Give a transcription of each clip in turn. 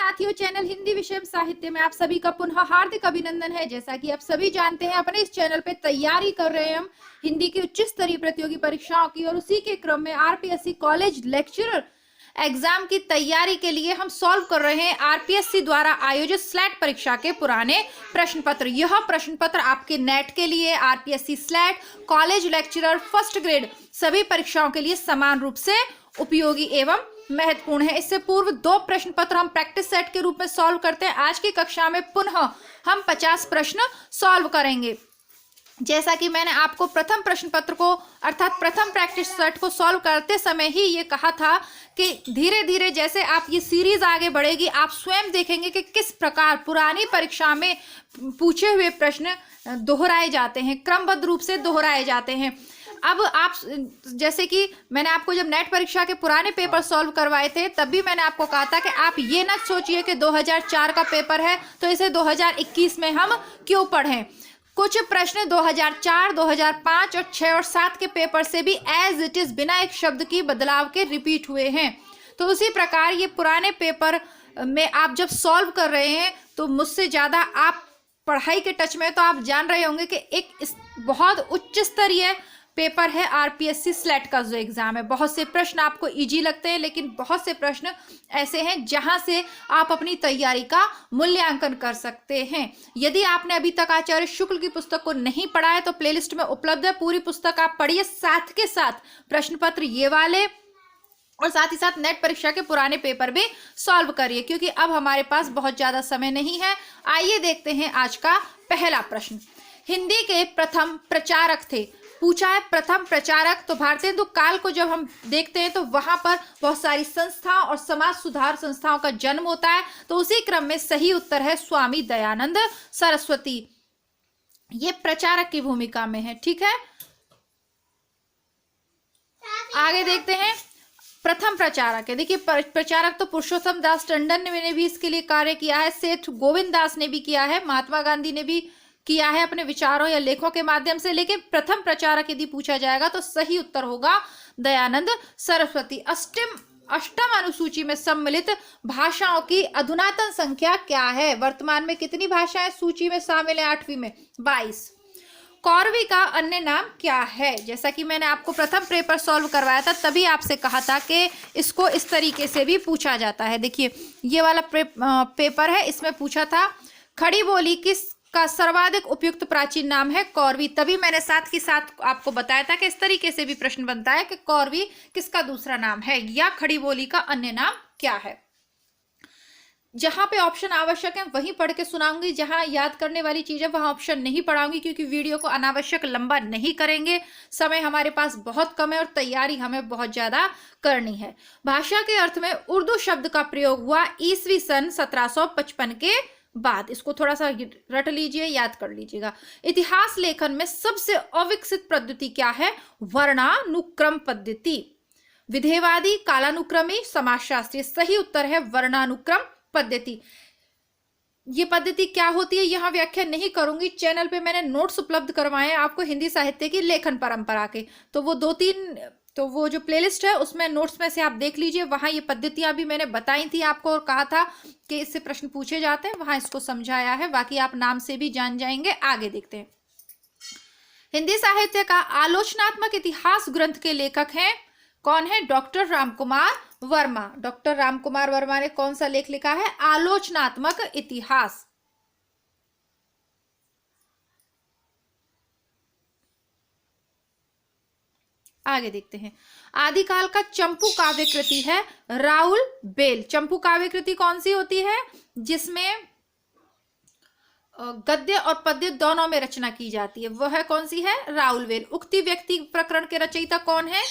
साथियों, चैनल हिंदी विषय साहित्य में आप सभी का पुनः हार्दिक अभिनंदन है। जैसा कि आप सभी जानते हैं, अपने इस चैनल पे तैयारी कर रहे हैं हम हिंदी की उच्च स्तरीय प्रतियोगी परीक्षाओं की, और उसी के क्रम में आरपीएससी कॉलेज लेक्चरर एग्जाम की तैयारी के लिए हम सॉल्व कर रहे हैं आरपीएससी द्वारा आयोजित स्लैट परीक्षा के पुराने प्रश्न पत्र। यह प्रश्न पत्र आपके नेट के लिए, RPSC slate, college lecturer, first grade सभी परीक्षाओं के लिए समान रूप से उपयोगी एवं महत्वपूर्ण है। इससे पूर्व 2 प्रश्न पत्र हम प्रैक्टिस सेट के रूप में सॉल्व करते हैं। आज की कक्षा में पुनः हम 50 प्रश्न सॉल्व करेंगे। जैसा कि मैंने आपको प्रथम प्रश्न पत्र को अर्थात प्रथम प्रैक्टिस सेट को सॉल्व करते समय ही ये कहा था कि धीरे धीरे जैसे आप ये सीरीज आगे बढ़ेगी, आप स्वयं देखेंगे कि किस प्रकार पुरानी परीक्षा में पूछे हुए प्रश्न दोहराए जाते हैं, क्रमबद्ध रूप से दोहराए जाते हैं। अब आप जैसे कि मैंने आपको जब नेट परीक्षा के पुराने पेपर सॉल्व करवाए थे, तब भी मैंने आपको कहा था कि आप ये ना सोचिए कि 2004 का पेपर है तो इसे 2021 में हम क्यों पढ़ें। कुछ प्रश्न 2004, 2005 और 6 और 7 के पेपर से भी एज इट इज बिना एक शब्द की बदलाव के रिपीट हुए हैं। तो उसी प्रकार ये पुराने पेपर में आप जब सॉल्व कर रहे हैं तो मुझसे ज़्यादा आप पढ़ाई के टच में, तो आप जान रहे होंगे कि एक बहुत उच्च स्तरीय पेपर है आरपीएससी स्लेट का जो एग्जाम है। बहुत से प्रश्न आपको इजी लगते हैं, लेकिन बहुत से प्रश्न ऐसे हैं जहां से आप अपनी तैयारी का मूल्यांकन कर सकते हैं। यदि आपने अभी तक आचार्य शुक्ल की पुस्तक को नहीं पढ़ा है तो प्लेलिस्ट में उपलब्ध है, पूरी पुस्तक आप पढ़िए, साथ के साथ प्रश्न पत्र ये वाले और साथ ही साथ नेट परीक्षा के पुराने पेपर भी सॉल्व करिए, क्योंकि अब हमारे पास बहुत ज्यादा समय नहीं है। आइए देखते हैं आज का पहला प्रश्न। हिंदी के प्रथम प्रचारक थे। पूछा है प्रथम प्रचारक, तो भारतेंदु काल को जब हम देखते हैं तो वहां पर बहुत सारी संस्थाओं और समाज सुधार संस्थाओं का जन्म होता है। तो उसी क्रम में सही उत्तर है स्वामी दयानंद सरस्वती। ये प्रचारक की भूमिका में है। ठीक है, आगे देखते हैं। प्रथम प्रचारक है, देखिए प्रचारक तो पुरुषोत्तम दास टंडन ने भी इसके लिए कार्य किया है, सेठ गोविंद दास ने भी किया है, महात्मा गांधी ने भी किया है अपने विचारों या लेखों के माध्यम से। लेकिन प्रथम प्रचारक यदि पूछा जाएगा तो सही उत्तर होगा दयानंद सरस्वती। अष्टम अनुसूची में सम्मिलित भाषाओं की अधुनातन संख्या क्या है? वर्तमान में कितनी भाषाएं सूची में शामिल है? 8वीं में 22। कौरवी का अन्य नाम क्या है? जैसा कि मैंने आपको प्रथम पेपर सॉल्व करवाया था, तभी आपसे कहा था कि इसको इस तरीके से भी पूछा जाता है। देखिए ये वाला पेपर है, इसमें पूछा था खड़ी बोली किस का सर्वाधिक उपयुक्त प्राचीन नाम है? कौरवी। तभी मैंने साथ ही साथ आपको बताया था कि इस तरीके से भी प्रश्न बनता है कि कौरवी किसका दूसरा नाम है या खड़ी बोली का अन्य नाम क्या है। जहां पे ऑप्शन आवश्यक है वहीं पढ़ के सुनाऊंगी, जहां याद करने वाली चीज है वहां ऑप्शन नहीं पढ़ाऊंगी, क्योंकि वीडियो को अनावश्यक लंबा नहीं करेंगे। समय हमारे पास बहुत कम है और तैयारी हमें बहुत ज्यादा करनी है। भाषा के अर्थ में उर्दू शब्द का प्रयोग हुआ ईस्वी सन 1755 के बाद। इसको थोड़ा सा रट लीजिए, याद कर लीजिएगा। इतिहास लेखन में सबसे अविकसित पद्धति क्या है? वर्णानुक्रम पद्धति। विधेयवादी, कालानुक्रमी, समाजशास्त्री। सही उत्तर है वर्णानुक्रम पद्धति। ये पद्धति क्या होती है यहां व्याख्या नहीं करूंगी, चैनल पे मैंने नोट्स उपलब्ध करवाए हैं आपको हिंदी साहित्य की लेखन परंपरा के, तो वो 2-3 तो वो जो प्लेलिस्ट है उसमें नोट्स में से आप देख लीजिए, वहां ये पद्धतियां भी मैंने बताई थी आपको और कहा था कि इससे प्रश्न पूछे जाते हैं, वहां इसको समझाया है। बाकी आप नाम से भी जान जाएंगे। आगे देखते हैं। हिंदी साहित्य का आलोचनात्मक इतिहास ग्रंथ के लेखक हैं कौन है? डॉक्टर रामकुमार वर्मा। डॉक्टर रामकुमार वर्मा ने कौन सा लेख लिखा है? आलोचनात्मक इतिहास। आगे देखते हैं। आदिकाल का चंपू काव्य कृति है राउल बेल। चंपू काव्य कृति कौन सी होती है? जिसमें गद्य और पद्य दोनों में रचना की जाती है, वह है कौन सी है? राउल बेल। उक्ति व्यक्ति प्रकरण के रचयिता कौन है?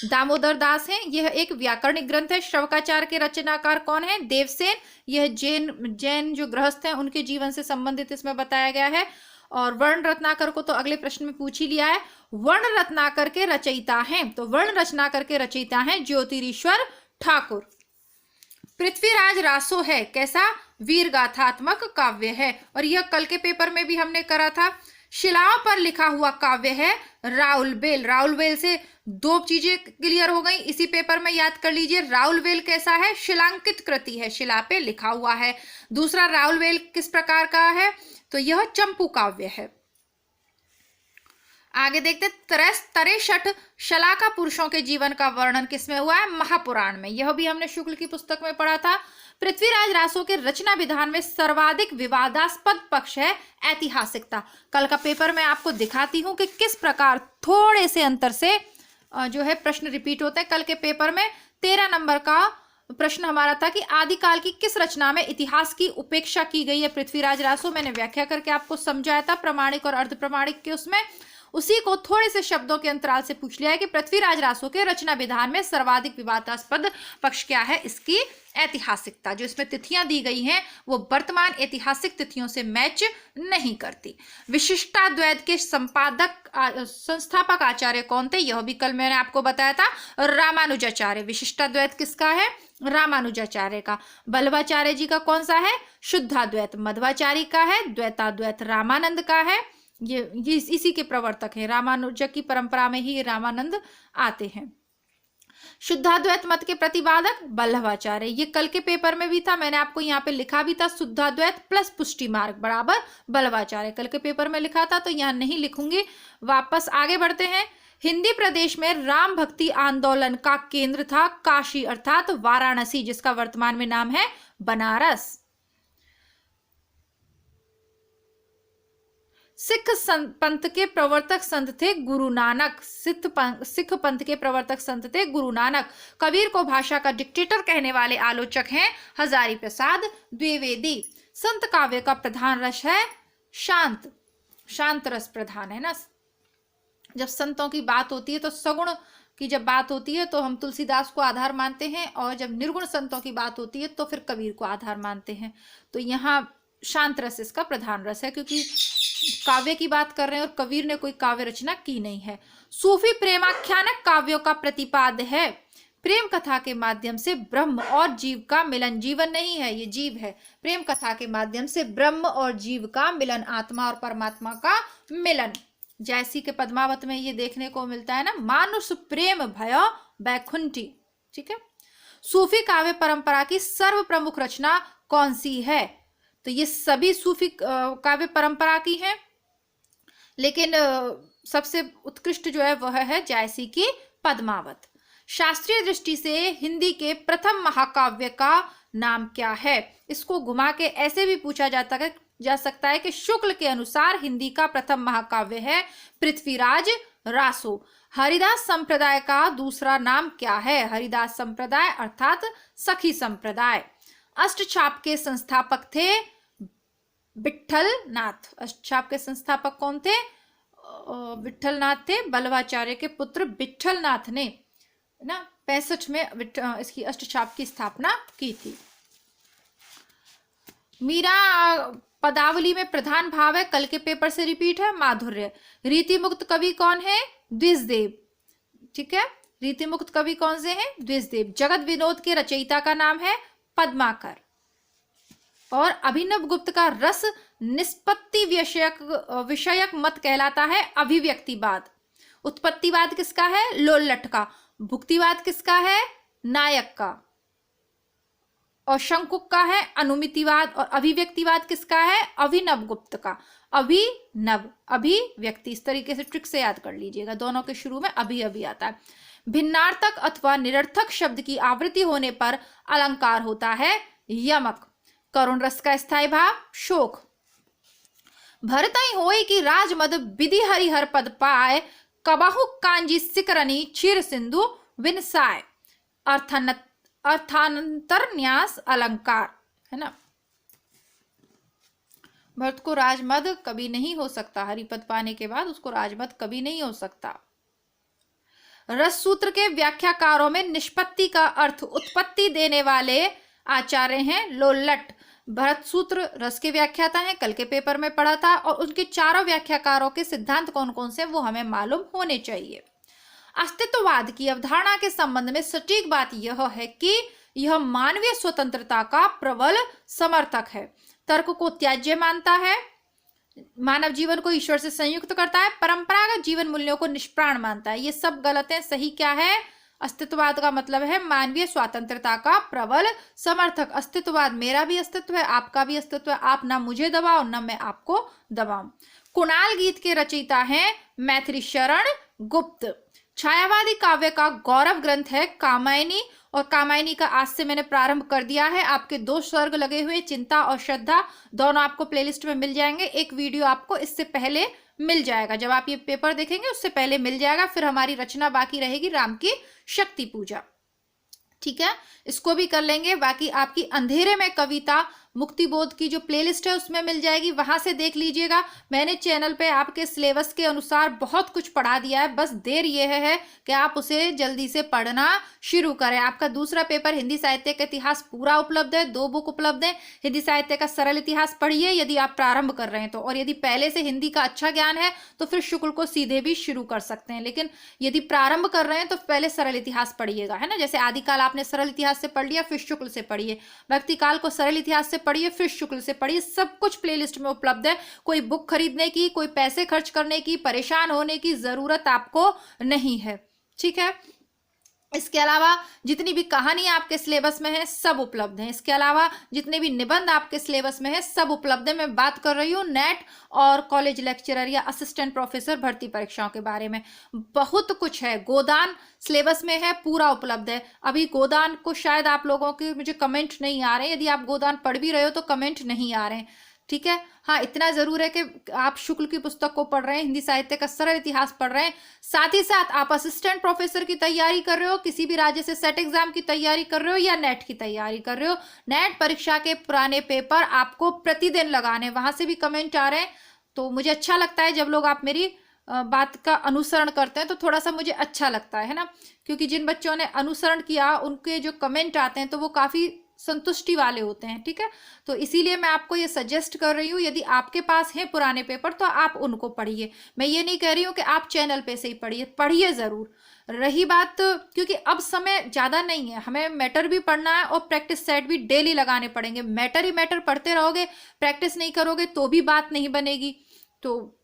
दामोदर दास हैं। यह एक व्याकरणिक ग्रंथ है। श्रवकाचार के रचनाकार कौन है? देवसेन। यह जैन जो गृहस्थ हैं उनके जीवन से संबंधित इसमें बताया गया है। और वर्ण रत्नाकर को तो अगले प्रश्न में पूछ ही लिया है। वर्ण रत्नाकर के रचयिता हैं, तो वर्ण रचनाकर के रचयिता हैं ज्योतिरीश्वर ठाकुर। पृथ्वीराज रासो है कैसा? वीर गाथात्मक काव्य है। और यह कल के पेपर में भी हमने करा था। शिलाओं पर लिखा हुआ काव्य है राउलवेल। राउलवेल से दो चीजें क्लियर हो गई इसी पेपर में, याद कर लीजिए। राउलवेल कैसा है? शिलांकित कृति है, शिला पे लिखा हुआ है। दूसरा, राउलवेल किस प्रकार का है? तो यह चंपू काव्य है। आगे देखते, 63 शलाका पुरुषों के जीवन का वर्णन किसमें हुआ है? महापुराण में। यह भी हमने शुक्ल की पुस्तक में पढ़ा था। पृथ्वीराज रासो के रचना विधान में सर्वाधिक विवादास्पद पक्ष है ऐतिहासिकता। कल का पेपर में आपको दिखाती हूं कि किस प्रकार थोड़े से अंतर से जो है प्रश्न रिपीट होते हैं। कल के पेपर में 13 नंबर का प्रश्न हमारा था कि आदिकाल की किस रचना में इतिहास की उपेक्षा की गई है पृथ्वीराज रासो। मैंने व्याख्या करके आपको समझाया था प्रमाणिक और अर्ध प्रमाणिक के उसमें। उसी को थोड़े से शब्दों के अंतराल से पूछ लिया है कि पृथ्वीराज रासो के रचना विधान में सर्वाधिक विवादास्पद पक्ष क्या है? इसकी ऐतिहासिकता। जो इसमें तिथियां दी गई हैं वो वर्तमान ऐतिहासिक तिथियों से मैच नहीं करती। विशिष्टाद्वैत के संस्थापक आचार्य कौन थे? यह भी कल मैंने आपको बताया था, रामानुजाचार्य। विशिष्टाद्वैत किसका है? रामानुजाचार्य का। बल्लभाचार्य जी का कौन सा है? शुद्धाद्वैत। मध्वाचार्य का है। द्वैताद्वैत रामानंद का है। ये इसी के प्रवर्तक हैं। रामानुज की परंपरा में ही रामानंद आते हैं। शुद्धाद्वैत मत के प्रतिपादक बल्लभाचार्य। ये कल के पेपर में भी था, मैंने आपको यहाँ पे लिखा भी था, शुद्धाद्वैत प्लस पुष्टि मार्ग बराबर बल्लभाचार्य। कल के पेपर में लिखा था तो यहाँ नहीं लिखूंगी। वापस आगे बढ़ते हैं। हिंदी प्रदेश में राम भक्ति आंदोलन का केंद्र था काशी अर्थात वाराणसी, जिसका वर्तमान में नाम है बनारस। सिख पंथ के प्रवर्तक संत थे गुरु नानक। सिख पंथ के प्रवर्तक संत थे गुरु नानक। कबीर को भाषा का डिक्टेटर कहने वाले आलोचक हैं हजारी प्रसाद द्विवेदी। संत काव्य का प्रधान रस है शांत। शांत रस प्रधान है ना। जब संतों की बात होती है तो सगुण की जब बात होती है तो हम तुलसीदास को आधार मानते हैं, और जब निर्गुण संतों की बात होती है तो फिर कबीर को आधार मानते हैं। तो यहाँ शांत रस इसका प्रधान रस है, क्योंकि काव्य की बात कर रहे हैं और कबीर ने कोई काव्य रचना की नहीं है। सूफी प्रेमाख्यानक काव्यों का प्रतिपाद है। प्रेम कथा के माध्यम से ब्रह्म और जीव का मिलन। जीवन नहीं है, ये जीव है। प्रेम कथा के माध्यम से ब्रह्म और जीव का मिलन, आत्मा और परमात्मा का मिलन। जैसी के पद्मावत में ये देखने को मिलता है ना, मानुष प्रेम भयो बैकुंठी। ठीक है। सूफी काव्य परंपरा की सर्व प्रमुख रचना कौन सी है? तो ये सभी सूफी काव्य परंपरा की हैं, लेकिन सबसे उत्कृष्ट जो है वह है जायसी की पद्मावत। शास्त्रीय दृष्टि से हिंदी के प्रथम महाकाव्य का नाम क्या है? इसको घुमा के ऐसे भी पूछा जा सकता है कि शुक्ल के अनुसार हिंदी का प्रथम महाकाव्य है पृथ्वीराज रासो। हरिदास संप्रदाय का दूसरा नाम क्या है? हरिदास संप्रदाय अर्थात सखी संप्रदाय। अष्टछाप के संस्थापक थे विट्ठलनाथ। अष्टछाप के संस्थापक कौन थे? विट्ठलनाथ थे। बल्लभाचार्य के पुत्र विट्ठलनाथ ने ना 65 में इसकी अष्टछाप की स्थापना की थी। मीरा पदावली में प्रधान भाव है, कल के पेपर से रिपीट है, माधुर्य। रीति मुक्त कवि कौन है? द्विजदेव। ठीक है। रीति मुक्त कवि कौन से हैं? द्विजदेव। जगत विनोद के रचयिता का नाम है पद्माकर। और अभिनव गुप्त का रस निष्पत्ति विषयक मत कहलाता है अभिव्यक्तिवाद। उत्पत्तिवाद किसका है? लोल्लठ का। भुक्तिवाद किसका है? नायक का। और शंकुक का है अनुमितिवाद। और अभिव्यक्तिवाद किसका है? अभिनव गुप्त का। अभिनव अभिव्यक्ति, इस तरीके से ट्रिक से याद कर लीजिएगा, दोनों के शुरू में अभी आता है। भिन्नार्थक अथवा निरर्थक शब्द की आवृत्ति होने पर अलंकार होता है यमक। करुण रस का स्थायी भाव शोक। भरतई होई की राजमद विधि हरिहर पद पाए, कबाहु कांजी सिकरनी क्षीर सिंधु विनसाय। अर्थांतरन्यास अलंकार है ना। भरत को राजमद कभी नहीं हो सकता, हरिपद पाने के बाद उसको राजमद कभी नहीं हो सकता। रस सूत्र के व्याख्याकारों में निष्पत्ति का अर्थ उत्पत्ति देने वाले आचार्य हैं लोल्लठ। भरत सूत्र रस के व्याख्याता हैं, कल के पेपर में पढ़ा था। और उनके चारों व्याख्याकारों के सिद्धांत कौन कौन से वो हमें मालूम होने चाहिए। अस्तित्ववाद की अवधारणा के संबंध में सटीक बात यह है कि यह मानवीय स्वतंत्रता का प्रबल समर्थक है। तर्क को त्याज्य मानता है। मानव जीवन को ईश्वर से संयुक्त करता है, परंपरागत जीवन मूल्यों को निष्प्राण मानता है। ये सब गलत है। सही क्या है? अस्तित्ववाद का मतलब है मानवीय स्वतंत्रता का प्रबल समर्थक। अस्तित्ववाद मेरा भी अस्तित्व है, आपका भी अस्तित्व है, आप ना मुझे दबाओ ना मैं आपको दबाऊं। कुणाल गीत के रचयिता हैं मैथिली शरण गुप्त। छायावादी काव्य का गौरव ग्रंथ है कामायनी, और कामायनी का आज से मैंने प्रारंभ कर दिया है। आपके 2 सर्ग लगे हुए, चिंता और श्रद्धा, दोनों आपको प्लेलिस्ट में मिल जाएंगे। एक वीडियो आपको इससे पहले मिल जाएगा, जब आप ये पेपर देखेंगे उससे पहले मिल जाएगा। फिर हमारी रचना बाकी रहेगी राम की शक्ति पूजा, ठीक है, इसको भी कर लेंगे। बाकी आपकी अंधेरे में कविता मुक्तिबोध की जो प्लेलिस्ट है उसमें मिल जाएगी, वहां से देख लीजिएगा। मैंने चैनल पे आपके सिलेबस के अनुसार बहुत कुछ पढ़ा दिया है, बस देर यह है कि आप उसे जल्दी से पढ़ना शुरू करें। आपका दूसरा पेपर हिंदी साहित्य का इतिहास पूरा उपलब्ध है, 2 बुक उपलब्ध है। हिंदी साहित्य का सरल इतिहास पढ़िए यदि आप प्रारंभ कर रहे हैं तो, और यदि पहले से हिंदी का अच्छा ज्ञान है तो फिर शुक्ल को सीधे भी शुरू कर सकते हैं। लेकिन यदि प्रारंभ कर रहे हैं तो पहले सरल इतिहास पढ़िएगा, है ना। जैसे आदिकाल आपने सरल इतिहास से पढ़ लिया, फिर शुक्ल से पढ़िए। भक्ति काल को सरल इतिहास से पढ़िए, फिर शुक्ल से पढ़िए। सब कुछ प्लेलिस्ट में उपलब्ध है। कोई बुक खरीदने की, कोई पैसे खर्च करने की, परेशान होने की जरूरत आपको नहीं है, ठीक है। इसके अलावा जितनी भी कहानी आपके सिलेबस में है सब उपलब्ध है। इसके अलावा जितने भी निबंध आपके सिलेबस में है सब उपलब्ध है। मैं बात कर रही हूँ नेट और कॉलेज लेक्चरर या असिस्टेंट प्रोफेसर भर्ती परीक्षाओं के बारे में। बहुत कुछ है। गोदान सिलेबस में है, पूरा उपलब्ध है। अभी गोदान को शायद आप लोगों के मुझे कमेंट नहीं आ रहे, यदि आप गोदान पढ़ भी रहे हो तो कमेंट नहीं आ रहे हैं, ठीक है। हाँ, इतना जरूर है कि आप शुक्ल की पुस्तक को पढ़ रहे हैं, हिंदी साहित्य का सरल इतिहास पढ़ रहे हैं, साथ ही साथ आप असिस्टेंट प्रोफेसर की तैयारी कर रहे हो, किसी भी राज्य से सेट एग्जाम की तैयारी कर रहे हो या नेट की तैयारी कर रहे हो। नेट परीक्षा के पुराने पेपर आपको प्रतिदिन लगाने, वहां से भी कमेंट आ रहे हैं, तो मुझे अच्छा लगता है जब लोग आप मेरी बात का अनुसरण करते हैं तो थोड़ा सा मुझे अच्छा लगता है ना, क्योंकि जिन बच्चों ने अनुसरण किया उनके जो कमेंट आते हैं तो वो काफी संतुष्टि वाले होते हैं, ठीक है। तो इसीलिए मैं आपको ये सजेस्ट कर रही हूँ, यदि आपके पास है पुराने पेपर तो आप उनको पढ़िए। मैं ये नहीं कह रही हूँ कि आप चैनल पे से ही पढ़िए, पढ़िए जरूर। रही बात, क्योंकि अब समय ज्यादा नहीं है, हमें मैटर भी पढ़ना है और प्रैक्टिस सेट भी डेली लगाने पड़ेंगे। मैटर ही मैटर पढ़ते रहोगे, प्रैक्टिस नहीं करोगे तो भी बात नहीं बनेगी। तो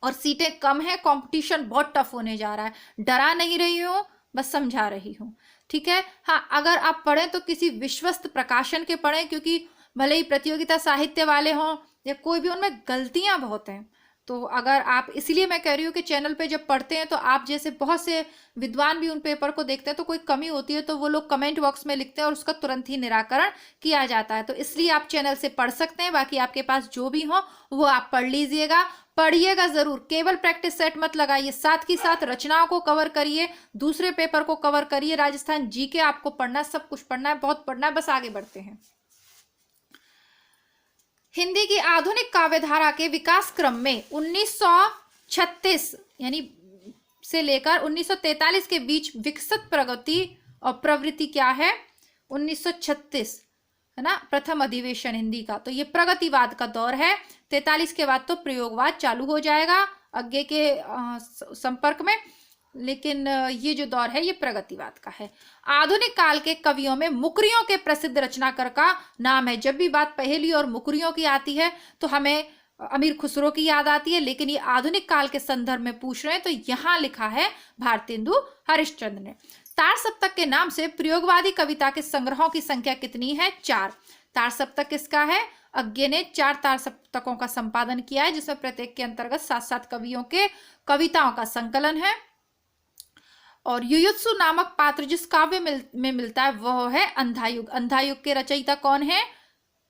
और सीटें कम है, कंपटीशन बहुत टफ होने जा रहा है। डरा नहीं रही हूँ, बस समझा रही हूँ, ठीक है। हाँ, अगर आप पढ़ें तो किसी विश्वस्त प्रकाशन के पढ़ें, क्योंकि भले ही प्रतियोगिता साहित्य वाले हों या कोई भी, उनमें गलतियां बहुत हैं। तो अगर आप, इसीलिए मैं कह रही हूँ कि चैनल पे जब पढ़ते हैं तो आप जैसे बहुत से विद्वान भी उन पेपर को देखते हैं, तो कोई कमी होती है तो वो लोग कमेंट बॉक्स में लिखते हैं और उसका तुरंत ही निराकरण किया जाता है। तो इसलिए आप चैनल से पढ़ सकते हैं। बाकी आपके पास जो भी हो वो आप पढ़ लीजिएगा, पढ़िएगा जरूर। केवल प्रैक्टिस सेट मत लगाइए, साथ ही साथ रचनाओं को कवर करिए, दूसरे पेपर को कवर करिए। राजस्थान जीके आपको पढ़ना, सब कुछ पढ़ना है, बहुत पढ़ना है। बस आगे बढ़ते हैं। हिंदी की आधुनिक काव्यधारा के विकास क्रम में 1936 यानी से लेकर 1943 के बीच विकसित प्रगति और प्रवृत्ति क्या है? 1936 है ना, प्रथम अधिवेशन हिंदी का, तो ये प्रगतिवाद का दौर है। 43 के बाद तो प्रयोगवाद चालू हो जाएगा आगे के संपर्क में, लेकिन ये जो दौर है ये प्रगतिवाद का है। आधुनिक काल के कवियों में मुकरियों के प्रसिद्ध रचनाकार का नाम है। जब भी बात पहेली और मुकरियों की आती है तो हमें अमीर खुसरो की याद आती है, लेकिन ये आधुनिक काल के संदर्भ में पूछ रहे हैं तो यहाँ लिखा है भारतेंदु हरिश्चंद्र ने। तार सप्तक के नाम से प्रयोगवादी कविता के संग्रहों की संख्या कितनी है? 4। तार सप्तक किसका है? अज्ञे ने 4 तार सप्तकों का संपादन किया है, जिसमें प्रत्येक के अंतर्गत 7-7 कवियों के कविताओं का संकलन है। और युयुत्सु नामक पात्र जिस काव्य में मिलता है वह है अंधायुग। अंधायुग के रचयिता कौन है?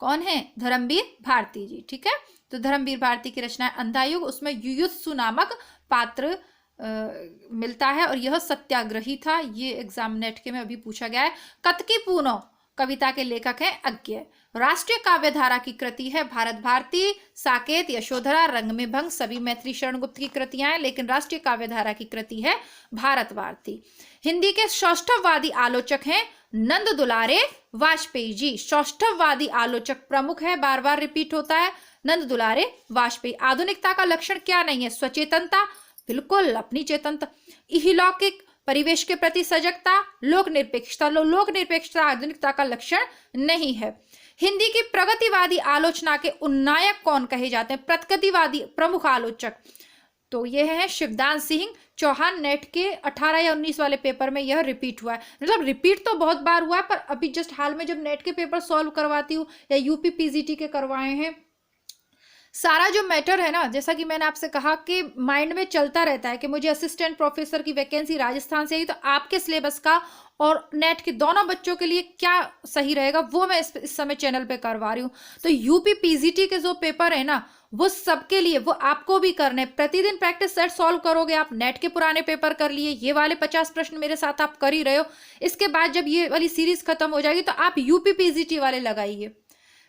कौन है? धर्मवीर भारती जी, ठीक है। तो धर्मवीर भारती की रचना है अंधायुग, उसमें युयुत्सु नामक पात्र मिलता है और यह सत्याग्रही था। ये एग्जाम नेट के में अभी पूछा गया है। कतकी पूनो कविता के लेखक हैं अज्ञ। राष्ट्रीय काव्यधारा की कृति है भारत भारती, साकेत, यशोधरा, रंग में भंग, सभी मैथिली शरण गुप्त की कृतियां हैं, लेकिन राष्ट्रीय काव्यधारा की कृति है भारत भारती। हिंदी के सौष्ठववादी आलोचक हैं नंद दुलारे वाजपेयी जी। सौष्ठववादी आलोचक प्रमुख है, बार बार रिपीट होता है, नंद दुलारे वाजपेयी। आधुनिकता का लक्षण क्या नहीं है? स्वचेतनता, बिल्कुल अपनी चेतनता, इहलौकिक परिवेश के प्रति सजगता, लोक निरपेक्षता। लोक निरपेक्षता आधुनिकता का लक्षण नहीं है। हिंदी की प्रगतिवादी आलोचना के उन्नायक कौन कहे जाते हैं? प्रगतिवादी प्रमुख आलोचक, तो ये है शिवदान सिंह चौहान। नेट के 18 या 19 वाले पेपर में यह रिपीट हुआ है, मतलब रिपीट तो बहुत बार हुआ है, पर अभी जस्ट हाल में जब नेट के पेपर सॉल्व करवाती हूँ या यूपी पीजीटी के करवाए हैं, सारा जो मैटर है ना, जैसा कि मैंने आपसे कहा कि माइंड में चलता रहता है कि मुझे असिस्टेंट प्रोफेसर की वैकेंसी राजस्थान से आई, तो आपके सिलेबस का और नेट के दोनों बच्चों के लिए क्या सही रहेगा वो मैं इस समय चैनल पे करवा रही हूँ। तो यूपी पीजीटी के जो पेपर है ना, वो सबके लिए, वो आपको भी करने, प्रतिदिन प्रैक्टिस सेट सॉल्व करोगे आप। नेट के पुराने पेपर कर लिए, ये वाले 50 प्रश्न मेरे साथ आप कर ही रहे हो, इसके बाद जब ये वाली सीरीज खत्म हो जाएगी तो आप यूपी पीजीटी वाले लगाइए।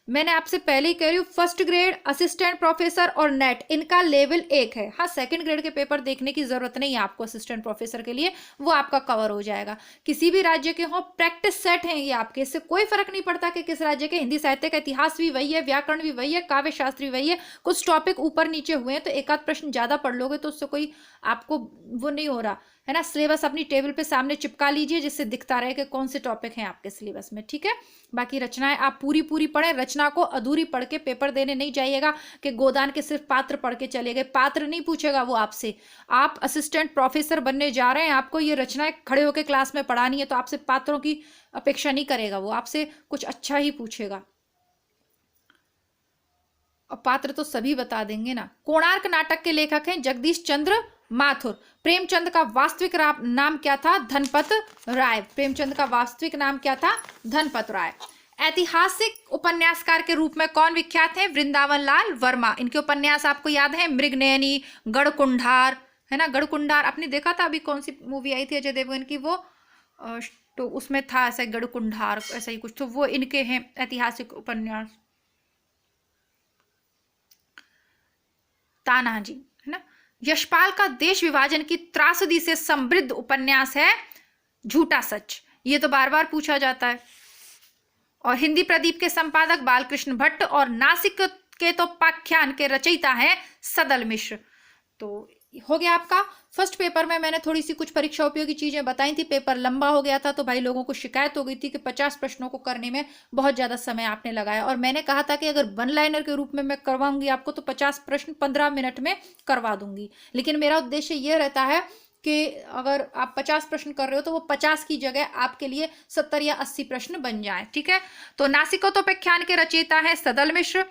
मैंने आपसे पहले ही कह रही हूँ, फर्स्ट ग्रेड, असिस्टेंट प्रोफेसर और नेट, इनका लेवल 1 है। हाँ, सेकंड ग्रेड के पेपर देखने की जरूरत नहीं है आपको असिस्टेंट प्रोफेसर के लिए, वो आपका कवर हो जाएगा। किसी भी राज्य के हो, प्रैक्टिस सेट हैं ये आपके, इससे कोई फर्क नहीं पड़ता कि किस राज्य के। हिंदी साहित्य का इतिहास भी वही है, व्याकरण भी वही है, काव्य शास्त्र भी वही है। कुछ टॉपिक ऊपर नीचे हुए हैं तो एक आध प्रश्न ज्यादा पढ़ लोगे तो उससे कोई आपको वो नहीं हो रहा है ना। सिलेबस अपनी टेबल पे सामने चिपका लीजिए जिससे दिखता रहे कि कौन से टॉपिक हैं आपके सिलेबस में, ठीक है। बाकी रचनाएं आप पूरी पूरी पढ़ें, रचना को अधूरी पढ़ के पेपर देने नहीं जाइएगा कि गोदान के सिर्फ पात्र पढ़ के चले गए। पात्र नहीं पूछेगा वो आपसे, आप असिस्टेंट प्रोफेसर बनने जा रहे हैं, आपको ये रचनाएं खड़े होकर क्लास में पढ़ानी है, तो आपसे पात्रों की अपेक्षा नहीं करेगा, वो आपसे कुछ अच्छा ही पूछेगा। और पात्र तो सभी बता देंगे ना। कोणार्क नाटक के लेखक हैं जगदीश चंद्र माथुर। प्रेमचंद का वास्तविक नाम क्या था? धनपत राय। प्रेमचंद का वास्तविक नाम क्या था? धनपत राय। ऐतिहासिक उपन्यासकार के रूप में कौन विख्यात है? वृंदावन लाल वर्मा। इनके उपन्यास आपको याद है? मृगनयनी, गढ़कुंडार, है ना। गढ़कुंडार आपने देखा था, अभी कौन सी मूवी आई थी अजय देवगन की, वो तो उसमें था ऐसा गढ़कुंडार, ऐसा ही कुछ, तो वो इनके हैं ऐतिहासिक उपन्यास। तानाजी, है ना। यशपाल का देश विभाजन की त्रासदी से समृद्ध उपन्यास है झूठा सच, ये तो बार बार पूछा जाता है। और हिंदी प्रदीप के संपादक बालकृष्ण भट्ट और नासिक के तो पाख्यान के रचयिता हैं सदल मिश्र। तो हो गया आपका फर्स्ट पेपर में। मैंने थोड़ी सी कुछ परीक्षा उपयोगी चीजें बताई थी, पेपर लंबा हो गया था तो भाई लोगों को शिकायत हो गई थी कि 50 प्रश्नों को करने में बहुत ज्यादा समय आपने लगाया, और मैंने कहा था कि अगर वन लाइनर के रूप में मैं करवाऊंगी आपको तो 50 प्रश्न 15 मिनट में करवा दूंगी। लेकिन मेरा उद्देश्य यह रहता है कि अगर आप 50 प्रश्न कर रहे हो तो वो 50 की जगह आपके लिए 70 या 80 प्रश्न बन जाए, ठीक है। तो नासिकोपख्यान के रचयिता है सदल मिश्र,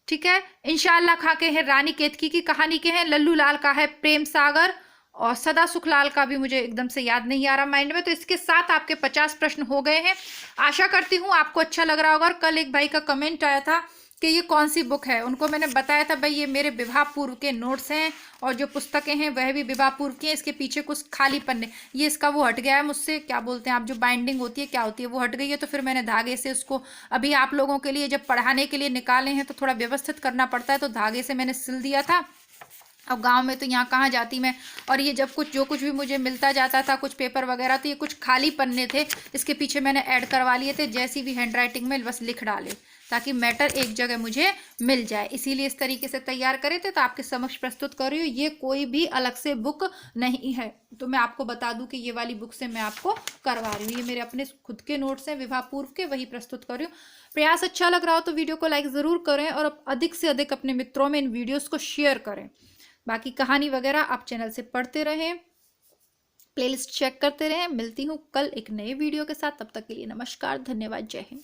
ठीक है। इंशाअल्लाह खां के हैं रानी केतकी की कहानी के हैं, लल्लू लाल का है प्रेम सागर, और सदा सुखलाल का भी मुझे एकदम से याद नहीं आ रहा माइंड में। तो इसके साथ आपके 50 प्रश्न हो गए हैं। आशा करती हूँ आपको अच्छा लग रहा होगा। और कल एक भाई का कमेंट आया था कि ये कौन सी बुक है, उनको मैंने बताया था भाई ये मेरे विवाह पूर्व के नोट्स हैं, और जो पुस्तकें हैं वह भी विवाह पूर्व की हैं। इसके पीछे कुछ खाली पन्ने, ये इसका वो हट गया है मुझसे, क्या बोलते हैं आप, जो बाइंडिंग होती है क्या होती है, वो हट गई है। तो फिर मैंने धागे से उसको अभी आप लोगों के लिए जब पढ़ाने के लिए निकाले हैं तो थोड़ा व्यवस्थित करना पड़ता है, तो धागे से मैंने सिल दिया था। अब गांव में तो यहाँ कहाँ जाती मैं, और ये जब कुछ जो कुछ भी मुझे मिलता जाता था कुछ पेपर वगैरह, तो ये कुछ खाली पन्ने थे, इसके पीछे मैंने ऐड करवा लिए थे, जैसी भी हैंडराइटिंग में बस लिख डाले ताकि मैटर एक जगह मुझे मिल जाए, इसीलिए इस तरीके से तैयार करे थे। तो आपके समक्ष प्रस्तुत कर रही हूँ, ये कोई भी अलग से बुक नहीं है। तो मैं आपको बता दूं कि ये वाली बुक से मैं आपको करवा रही हूँ, ये मेरे अपने खुद के नोट्स हैं विवाह पूर्व के, वही प्रस्तुत कर रही हूँ। प्रयास अच्छा लग रहा हो तो वीडियो को लाइक ज़रूर करें, और अधिक से अधिक अपने मित्रों में इन वीडियोज़ को शेयर करें। बाकी कहानी वगैरह आप चैनल से पढ़ते रहें, प्लेलिस्ट चेक करते रहें। मिलती हूँ कल एक नए वीडियो के साथ, तब तक के लिए नमस्कार, धन्यवाद, जय हिंद।